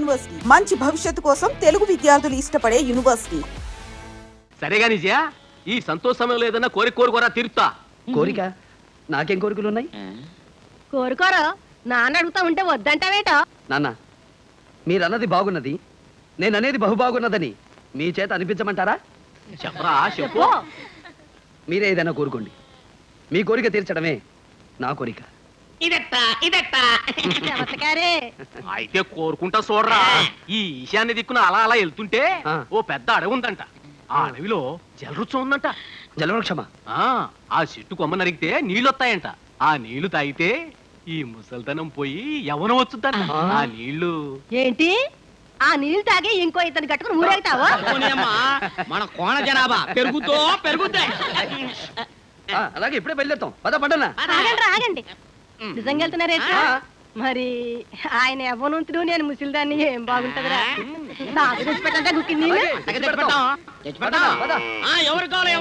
University మంచి భవిష్యత్తు కోసం తెలుగు విద్యార్థులు ఇష్టపడే యూనివర్సిటీ. సరేగా నిజయా, ఈ సంతోష సమయంలో ఏదన్నా కోరికోరా తీరుతా. కోరిక? నాకేం కోరికలు ఉన్నాయి? కోరుకోరా నాన్న అడుగుతా ఉంటే వద్దంటావేటో. నాన్న, మీరన్నది బాగున్నది, నేననేది బహు బాగున్నదని మీ చేత అనిపించమంటారా? చెప్పరా, చెప్పు. మీరే ఏదైనా కోరుకోండి, మీ కోరిక తీర్చడమే నా కోరిక. అయితే కోరుకుంటా చూడరా. ఈ ఈశాన్య దిక్కున అలా అలా వెళ్తుంటే ఓ పెద్ద అడవి ఉందంట. ఆ అడవిలో జలవృక్షం ఉందంట. జలవృక్షమా? ఆ చెట్టు కొమ్మ నరిగితే నీళ్ళు వస్తాయంట. ఆ నీళ్లు తాగితే ఈ ముసల్తనం పోయి యవ్వనం వచ్చుద్దంట. ఆ నీళ్లు ఏంటి? ఆ నీళ్ళు తాగి ఇంకో ఇతను కట్టుకుని ఊరేగుతావా? మన కోణ జనాభా పెరుగుద్ది. అలాగే ఇప్పుడే బయలుదేరుతాం. పద పడ్డనా. ఆగండి. నిజంగా వెళ్తున్నారే? మరి ఆయన యవ్వనంతుడు, నేను ముసిలిదాన్ని, ఏం బాగుంటదిరా. నాకు తెచ్చిపెట్టంటే గుక్కింది. ఎవరు కావాలి?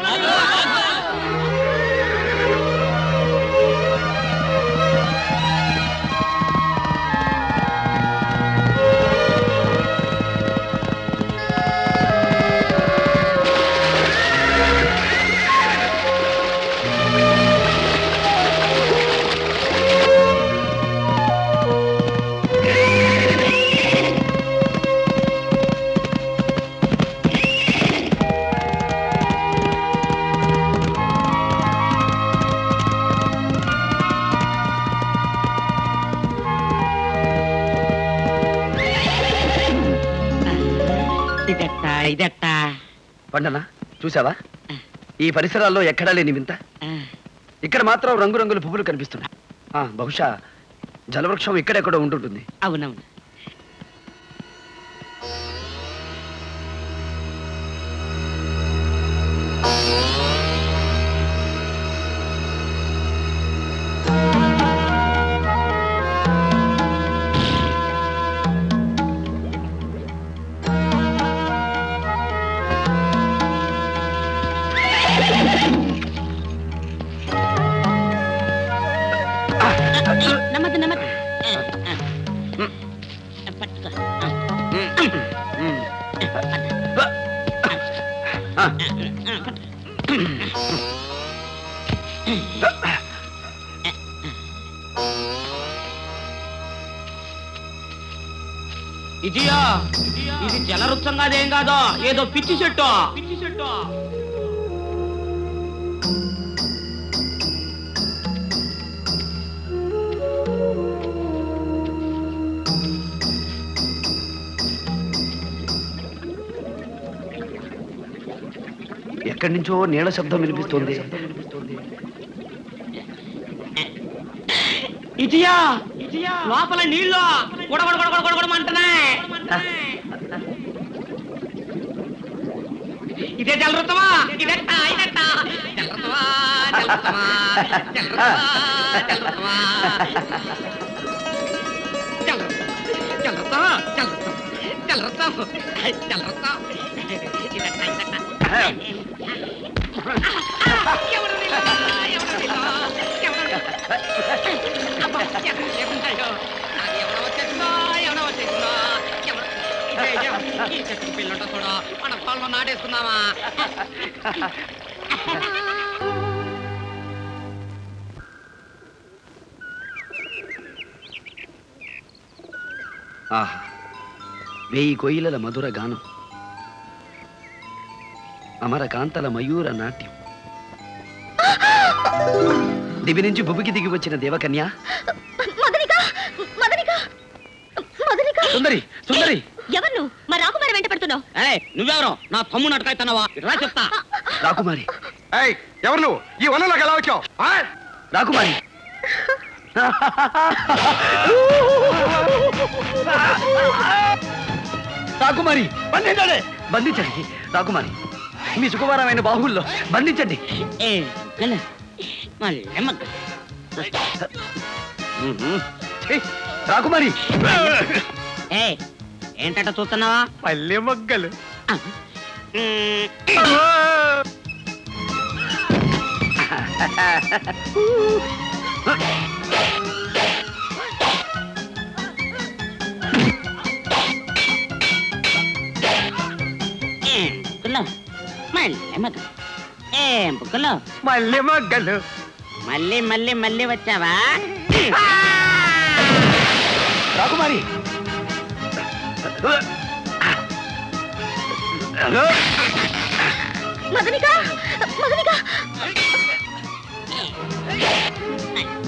పండనా, చూసావా? ఈ పరిసరాల్లో ఎక్కడా లేని వింత. ఇక్కడ మాత్రం రంగురంగుల పువ్వులు కనిపిస్తున్నాయి. బహుశా జలవృక్షం ఇక్కడెక్కడో ఉంటుంటుంది. అవునవును. ఇది జలవృక్షం కాదేం కాదో, ఏదో పిచ్చి చెట్టు. ఎక్కడి నుంచో నీళ్ళ శబ్దం వినిపిస్తుంది. ఇదియా లోపల నీళ్ళు గొడగొడగొడగొడగొడమంటున్నాయి. ఇదే జలవృత్తమా? ఇదెట్టా జలవృత్తమా? పిల్లట చూడ మన పొలంలో నాటేసుకుందామా? ఆహా, 1000 కొయిలల మధుర గానం, అమరకాంతల మయూర నాట్యం, దివి నుంచి భూమికి దిగి వచ్చిన దేవకన్య సుందరి. సుందరి, ఎవరు నువ్వు? మా రాకుమారి వెంట పడుతున్నావు? నువ్వెవరో? నా తమ్ముడు అటకాయితున్నావా? రా చెప్తా. రాకుమారి. ఎవరు నువ్వు? ఈ వనంలోకి ఎలా వచ్చావు? రాకుమారి. రాకుమారి, బంధించండి. బంధించండి రాకుమారి. మీ సుకుమారమైన బాహుల్లో బంధించండి. రాకుమారి. ఏంటంట చూస్తున్నావా? పల్లె మొగ్గలు. మళ్ళీ మొదలు. ఏం బుక్కలు మళ్ళీ మగ్గలు. మళ్ళీ మళ్ళీ మళ్ళీ వచ్చావా? రాకుమారి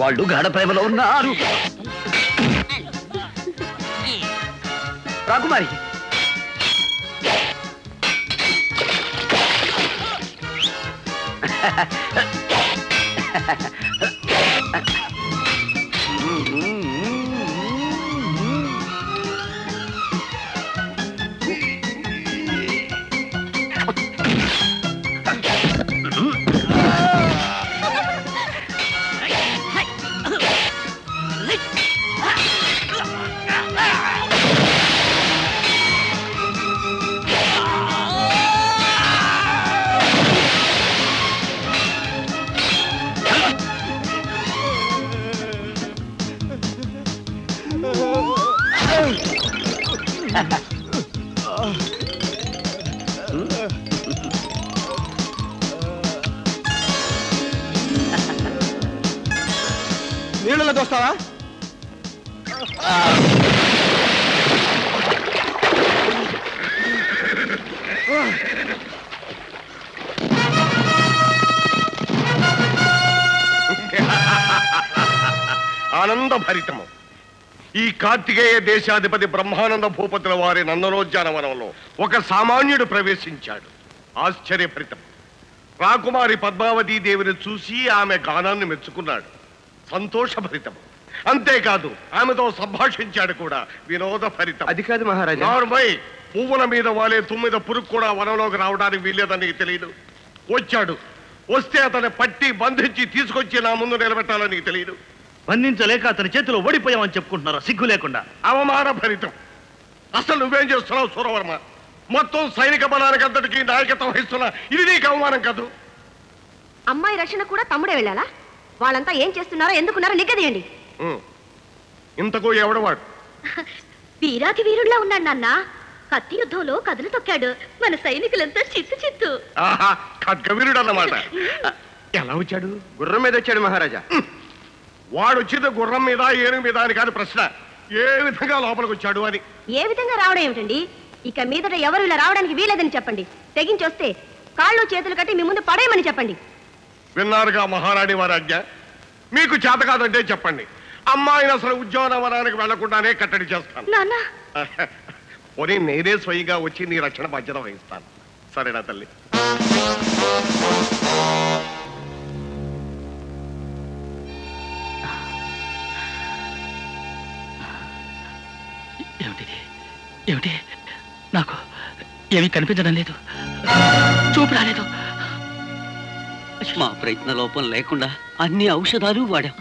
వాళ్ళు గాఢ ప్రేమలో ఉన్నారు. రాకుమారి నీళ్ళలో దోస్తావా? ఆనందభరితము. ఈ కార్తికేయ దేశాధిపతి బ్రహ్మానంద భూపతుల వారి నందనోద్యానవనంలో ఒక సామాన్యుడు ప్రవేశించాడు. ఆశ్చర్యభరితం. రాకుమారి పద్మావతీ దేవిని చూసి ఆమె గానాన్ని మెచ్చుకున్నాడు. సంతోషభరితం. అంతేకాదు ఆమెతో సంభాషించాడు కూడా. వినోదభరితం. అది కాదు మహారాజా. నార్మై, పువ్వుల మీద వాలే తుమ్మిద పురుగు కూడా వనంలోకి రావడానికి వీల్లేదని నీకు తెలియదు. వచ్చాడు. వస్తే అతన్ని పట్టి బంధించి తీసుకొచ్చి నా ముందు నిలబెట్టాలని నీకు తెలియదు. బంధించలేక అతని చేతిలో ఓడిపోయామని చెప్పుకుంటున్నారా సిగ్గు లేకుండా? అవమాన భరితం. అసలు నువ్వేం చేస్తున్నావు సూరవర్మ? మొత్తం సైనిక బలానికి అంతటికి నాయకత్వం వహిస్తున్నా. ఇది నీకు అవమానం కాదు? అమ్మాయి రక్షణ కూడా తమ్ముడే వెళ్ళాలా? వాళ్ళంతా ఏం చేస్తున్నారో ఎందుకున్నారో నిగ్గదీయండి. ఇంతకు ఎవడవాడు? వీరాకి వీరుడిలా ఉన్నాడు నాన్న. కత్తి యుద్ధంలో కథలు తొక్కాడు. మన సైనికులంతా చిత్తు చిత్తు. ఆహా, ఖడ్గవీరుడు అన్నమాట. ఎలా వచ్చాడు? గుర్రం మీద వచ్చాడు మహారాజా. వాడు వచ్చింది గుర్రం మీద ఏనుగు మీద అని కాదు ప్రశ్న. ఏ విధంగా లోపలికి వచ్చాడు అని. ఏ విధంగా రావడం ఏమిటండి? ఇక మీదట ఎవరు ఇలా రావడానికి వీలేదని చెప్పండి. తెగించొస్తే కాళ్ళు చేతులు కట్టి మీ ముందు పడేయమని చెప్పండి. విన్నారుగా మహారాణి వారి ఆజ్ఞ. మీకు చేత కాదంటే చెప్పండి. అమ్మాయిని అసలు ఉద్యానవనానికి వెళ్లకుండానే కట్టడి చేస్తాను. నాన్న పోనీ నేనే స్వయంగా వచ్చి నీ రక్షణ బాధ్యత వహిస్తాను. సరేనా తల్లి? ఏమిటిది? ఏమిటి? నాకు ఏమీ కనిపించడం లేదు. చూపు రాలేదు. మా ప్రయత్న లోపం లేకుండా అన్ని ఔషధాలు వాడాం.